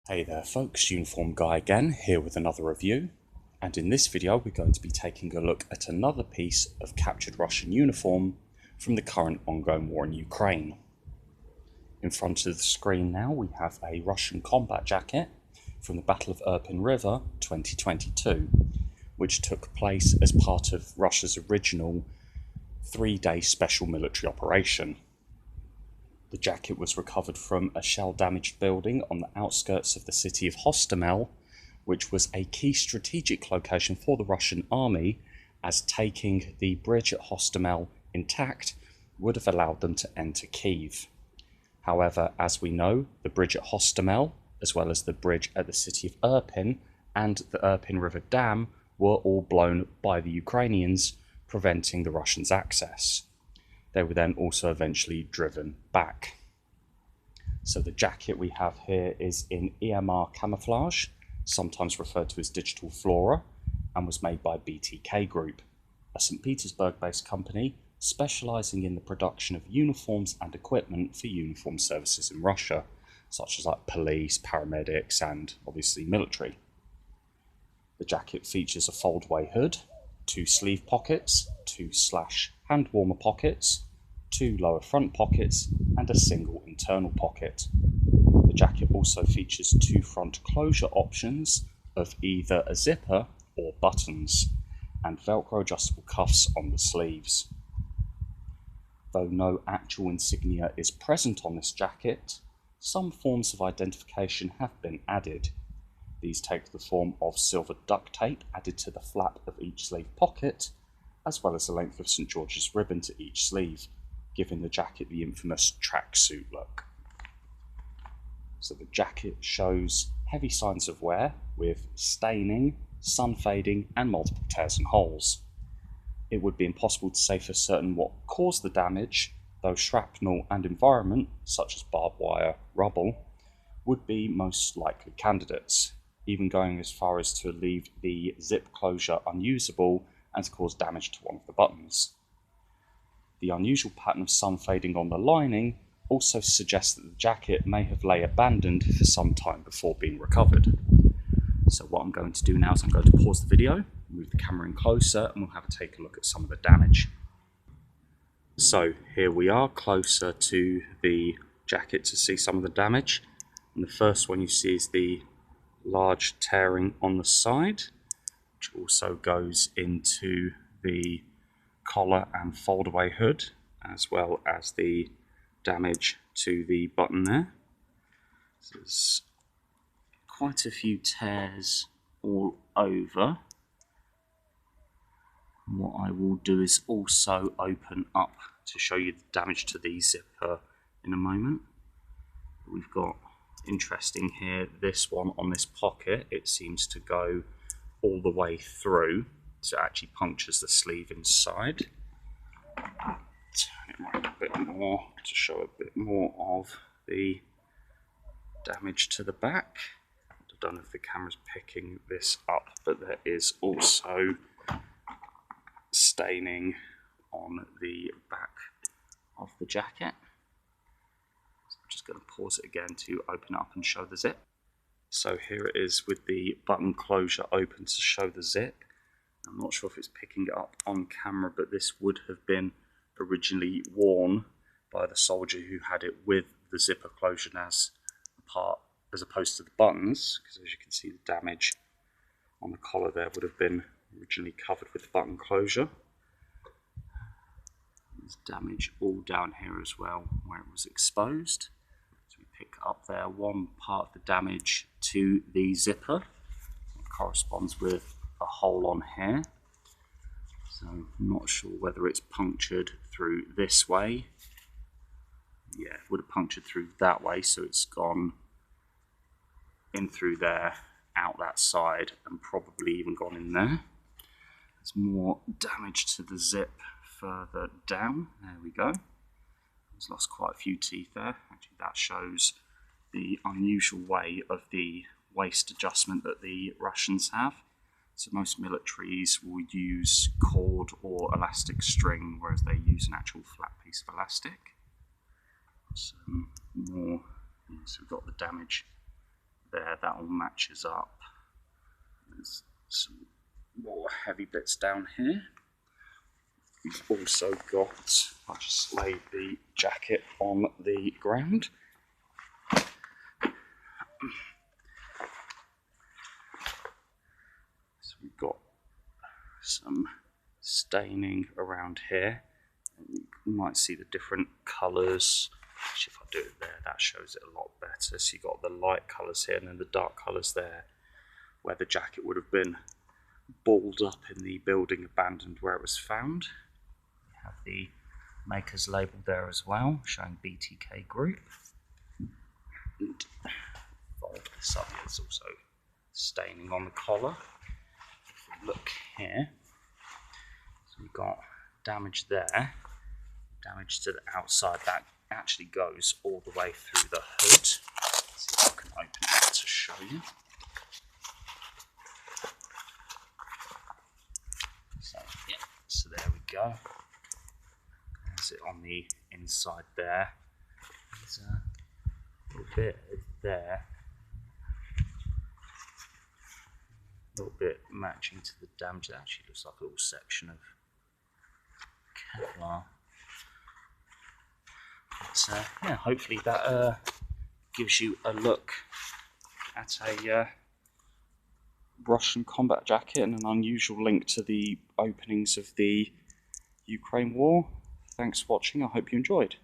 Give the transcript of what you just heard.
Hey there folks, Uniform Guy again, here with another review, and in this video we're going to be taking a look at another piece of captured Russian uniform from the current ongoing war in Ukraine. In front of the screen now we have a Russian combat jacket from the Battle of Irpin River 2022, which took place as part of Russia's original 3-day special military operation. The jacket was recovered from a shell-damaged building on the outskirts of the city of Hostomel, which was a key strategic location for the Russian army, as taking the bridge at Hostomel intact would have allowed them to enter Kyiv. However, as we know, the bridge at Hostomel, as well as the bridge at the city of Irpin and the Irpin River Dam, were all blown by the Ukrainians, preventing the Russians' access. They were then also eventually driven back. So the jacket we have here is in EMR camouflage, sometimes referred to as Digital Flora, and was made by BTK Group, a St. Petersburg-based company specialising in the production of uniforms and equipment for uniform services in Russia, such as like police, paramedics, and obviously military. The jacket features a fold-away hood, 2 sleeve pockets, 2 hand warmer pockets, 2 lower front pockets, and a single internal pocket. The jacket also features 2 front closure options of either a zipper or buttons, and Velcro adjustable cuffs on the sleeves. Though no actual insignia is present on this jacket, some forms of identification have been added. These take the form of silver duct tape added to the flap of each sleeve pocket, as well as a length of St. George's ribbon to each sleeve, giving the jacket the infamous tracksuit look. So the jacket shows heavy signs of wear with staining, sun fading, and multiple tears and holes. It would be impossible to say for certain what caused the damage, though shrapnel and environment, such as barbed wire, rubble, would be most likely candidates, even going as far as to leave the zip closure unusable and to cause damage to one of the buttons. The unusual pattern of sun fading on the lining also suggests that the jacket may have lay abandoned for some time before being recovered. So what I'm going to do now is I'm going to pause the video, move the camera in closer, and we'll have a take a look at some of the damage. So here we are closer to the jacket to see some of the damage. And the first one you see is the large tearing on the side, which also goes into the collar and fold-away hood, as well as the damage to the button there. So there's quite a few tears all over. And what I will do is also open up to show you the damage to the zipper in a moment. We've got, interesting here, this one on this pocket, it seems to go all the way through, so it actually punctures the sleeve inside. Turn it around a bit more to show a bit more of the damage to the back. I don't know if the camera's picking this up, but there is also staining on the back of the jacket. So I'm just going to pause it again to open up and show the zip. So here it is with the button closure open to show the zip. I'm not sure if it's picking it up on camera, but this would have been originally worn by the soldier who had it with the zipper closure as opposed to the buttons, because as you can see the damage on the collar there would have been originally covered with button closure. There's damage all down here as well where it was exposed. So we pick up there one part of the damage to the zipper. It corresponds with a hole on here. So I'm not sure whether it's punctured through this way. Yeah, it would have punctured through that way, so it's gone in through there, out that side, and probably even gone in there. There's more damage to the zip further down. There we go. It's lost quite a few teeth there. Actually, that shows the unusual way of the waist adjustment that the Russians have. So most militaries will use cord or elastic string, whereas they use an actual flat piece of elastic. Some more, so we've got the damage there, that all matches up. There's some more heavy bits down here. We've also got, I'll just lay the jacket on the ground. So we've got some staining around here. You might see the different colours. Actually, if I do it there, that shows it a lot better. So you've got the light colours here and then the dark colours there, where the jacket would have been balled up in the building abandoned where it was found. We have the maker's label there as well, showing BTK Group. And fold this up, there's also staining on the collar. If we look here, so we've got damage there, damage to the outside, that actually goes all the way through the hood. Let's see if I can open it to show you. So yeah, so there we go. There's it on the inside there. There's a little bit there, a little bit matching to the damage. That actually looks like a little section of Kevlar. But yeah, hopefully that gives you a look at a Russian combat jacket and an unusual link to the openings of the Ukraine war. Thanks for watching, I hope you enjoyed.